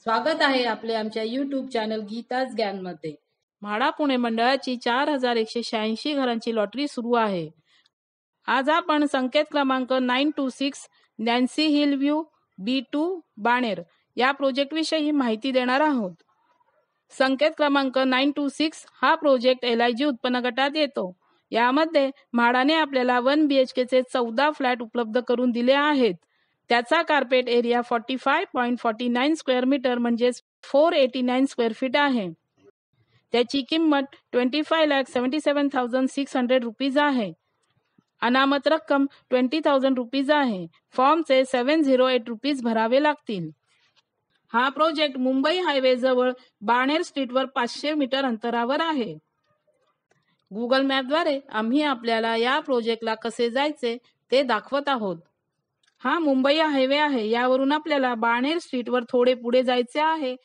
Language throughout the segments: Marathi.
स्वागत आहे आपले आमच्या YouTube चॅनल गीताच ज्ञानमध्ये. म्हाडा पुणे मंडळाची 4186 घरांची लॉटरी सुरू आहे. आज आपण संकेत क्रमांक 926 Nancy hill view B2 Baner या प्रोजेक्ट विषयी माहिती देणार आहोत. संकेत क्रमांक 926 हा प्रोजेक्ट LIG उत्पन्न गटात येतो. यामध्ये म्हाडाने आपल्याला 1 BHK चे 14 फ्लॅट उपलब्ध करून दिले आहेत. त्याचा कार्पेट एरिया 45.49 स्क्वेअर मीटर म्हणजे 489 स्क्वेअर फीट आहे. त्याची किंमत 25,77,600 रुपीज आहे. अनामत रक्कम 20,000 रुपीज आहे. फॉर्मचे 708 रुपीज भरावे लागतील. हा प्रोजेक्ट मुंबई हायवे जवळ बाणेर स्ट्रीटवर 500 मीटर अंतरावर आहे. गुगल मॅपद्वारे आम्ही आपल्याला या प्रोजेक्टला कसे जायचे ते दाखवत आहोत. हा मुंबई हायवे आहे. यावरून आपल्याला बाणेर स्ट्रीटवर थोडे पुढे जायचे आहे.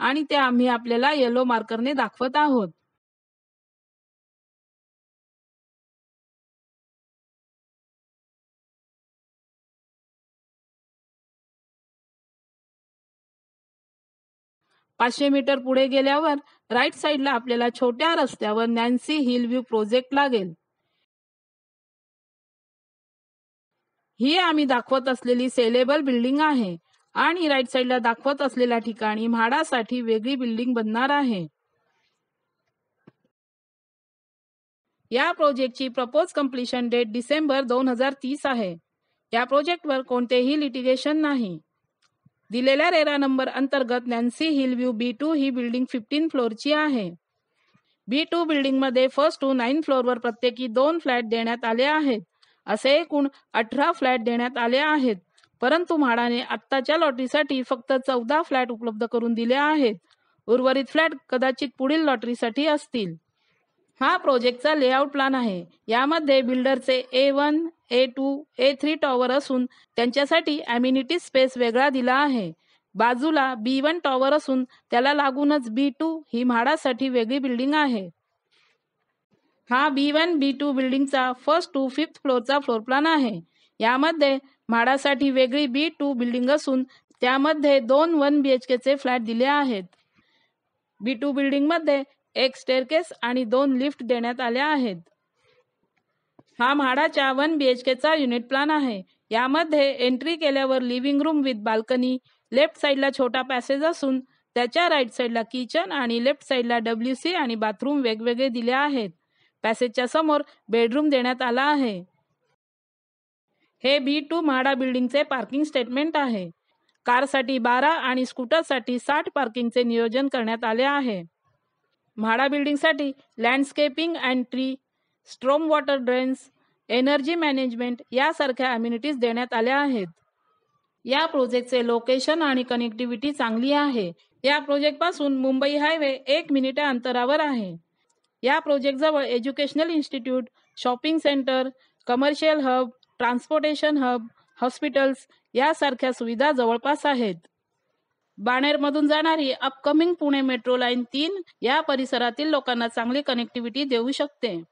आणि ते आम्ही आपल्याला येलो मार्करने दाखवत आहोत. पाचशे मीटर पुढे गेल्यावर राईट साईडला आपल्याला छोट्या रस्त्यावर नॅन्सी हिल व्ह्यू प्रोजेक्ट लागेल. ही आम्ही दाखवत असलेली सेलेबल बिल्डिंग आहे आणि राईट साईडला दाखवत असलेल्या ठिकाणी म्हाडासाठी वेगळी बिल्डिंग बनणार आहे. या प्रोजेक्टची प्रपोज कंप्लीशन डेट डिसेंबर 2030 आहे. या प्रोजेक्टवर कोणतेही लिटिगेशन नाही. दिलेल्या रेरा नंबर अंतर्गत नॅन्सी हिल व्ह्यू B2 ही बिल्डिंग 15 फ्लोअरची आहे. B2 बिल्डिंग मध्ये फर्स्ट टू 9 फ्लोअरवर प्रत्येकी 2 फ्लॅट देण्यात आले आहेत. असे एकूण 18 फ्लॅट देण्यात आले आहेत. परंतु म्हाडाने आत्ताच्या लॉटरीसाठी फक्त 14 फ्लॅट उपलब्ध करून दिले आहेत. उर्वरित फ्लॅट कदाचित पुढील लॉटरीसाठी असतील. हा प्रोजेक्टचा लेआउट प्लॅन आहे. यामध्ये बिल्डरचे A1, A2, A3 टॉवर असून त्यांच्यासाठी अम्युनिटी स्पेस वेगळा दिला आहे. बाजूला B1 टॉवर असून त्याला लागूनच B2 ही म्हाडासाठी वेगळी बिल्डिंग आहे. हा B1, B2 बिल्डिंगचा फर्स्ट टू 5th फ्लोअरचा फ्लोर प्लॅन आहे. यामध्ये म्हाडासाठी वेगळी B2 बिल्डिंग असून त्यामध्ये 2 1 BHK चे फ्लॅट दिले आहेत. B2 बिल्डिंग मध्ये एक स्टेअरकेस आणि 2 लिफ्ट देण्यात आल्या आहेत. हा म्हाडाच्या 1 BHK चा युनिट प्लॅन आहे. यामध्ये एंट्री केल्यावर living room with balcony, left साईडला छोटा पॅसेज असून त्याच्या राईट साईडला किचन आणि लेफ्ट साईडला WC आणि बाथरूम वेगवेगळे दिले आहेत. पॅसेजच्या समोर बेडरूम देण्यात आला आहे. हे B2 म्हाडा बिल्डिंगचे पार्किंग स्टेटमेंट आहे. कारसाठी 12 आणि स्कूटरसाठी 60 पार्किंगचे नियोजन करण्यात आले आहे. म्हाडा बिल्डिंगसाठी landscaping and tree, storm water drains, energy management यासारख्या अम्युनिटीज देण्यात आल्या आहेत. या प्रोजेक्टचे लोकेशन आणि कनेक्टिव्हिटी चांगली आहे. या प्रोजेक्ट पासून मुंबई हायवे 1 मिनिट अंतरावर आहे. या प्रोजेक्ट जवळ educational institute, shopping centre, commercial hub, transportation hub, hospitals यासारख्या सुविधा जवळपास आहेत. बाणेरमधून जाणारी अपकमिंग पुणे मेट्रो लाईन 3 या परिसरातील लोकांना चांगली कनेक्टिव्हिटी देऊ शकते.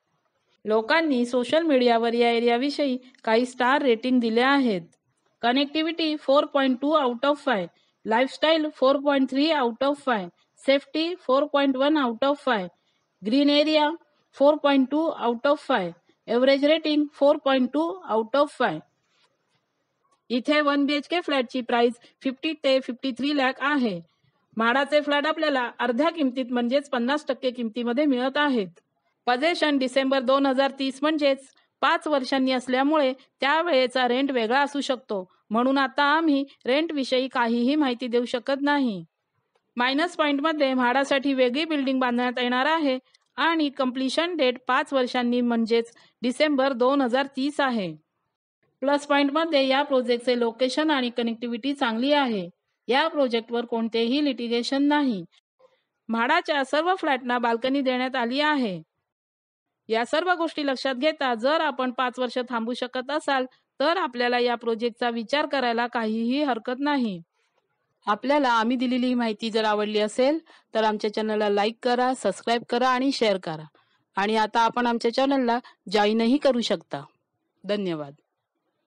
लोकांनी सोशल मीडियावर या एरियाविषयी काही स्टार रेटिंग दिले आहेत. Connectivity 4.2 out of 5, lifestyle 4.3 out of 5, safety 4.1 out of 5, green area 4.2 out of 5, average rating 4.2 out of 5. इथे 1 BHK फ्लॅटची प्राइस 50 ते 53 लाख आहे. म्हाडाचे फ्लॅट आपल्याला अर्ध्या किमतीत म्हणजेच 50% किमतीमध्ये मिळत आहेत. पजेशन डिसेंबर 2030 म्हणजेच 5 वर्षांनी असल्यामुळे त्यावेळेचा रेंट वेगळा असू शकतो. म्हणून आता आम्ही रेंट विषयी काहीही माहिती देऊ शकत नाही. मायनस पॉइंट मध्ये म्हाडासाठी वेगळी बिल्डिंग बांधण्यात येणार आहे आणि कंप्लीशन डेट 5 वर्षांनी म्हणजेच डिसेंबर 2030 आहे. प्लस पॉइंट मध्ये या प्रोजेक्टचे लोकेशन आणि कनेक्टिव्हिटी चांगली आहे. या प्रोजेक्टवर कोणतेही लिटिगेशन नाही. म्हाडाच्या सर्व फ्लॅटना बाल्कनी देण्यात आली आहे. या सर्व गोष्टी लक्षात घेता जर आपण 5 वर्ष थांबू शकत असाल तर आपल्याला या प्रोजेक्टचा विचार करायला काहीही हरकत नाही. आपल्याला आम्ही दिलेली ही माहिती जर आवडली असेल तर आमच्या चॅनलला लाईक करा, सबस्क्राईब करा आणि शेअर करा. आणि आता आपण आमच्या चॅनलला जॉईनही करू शकता. धन्यवाद.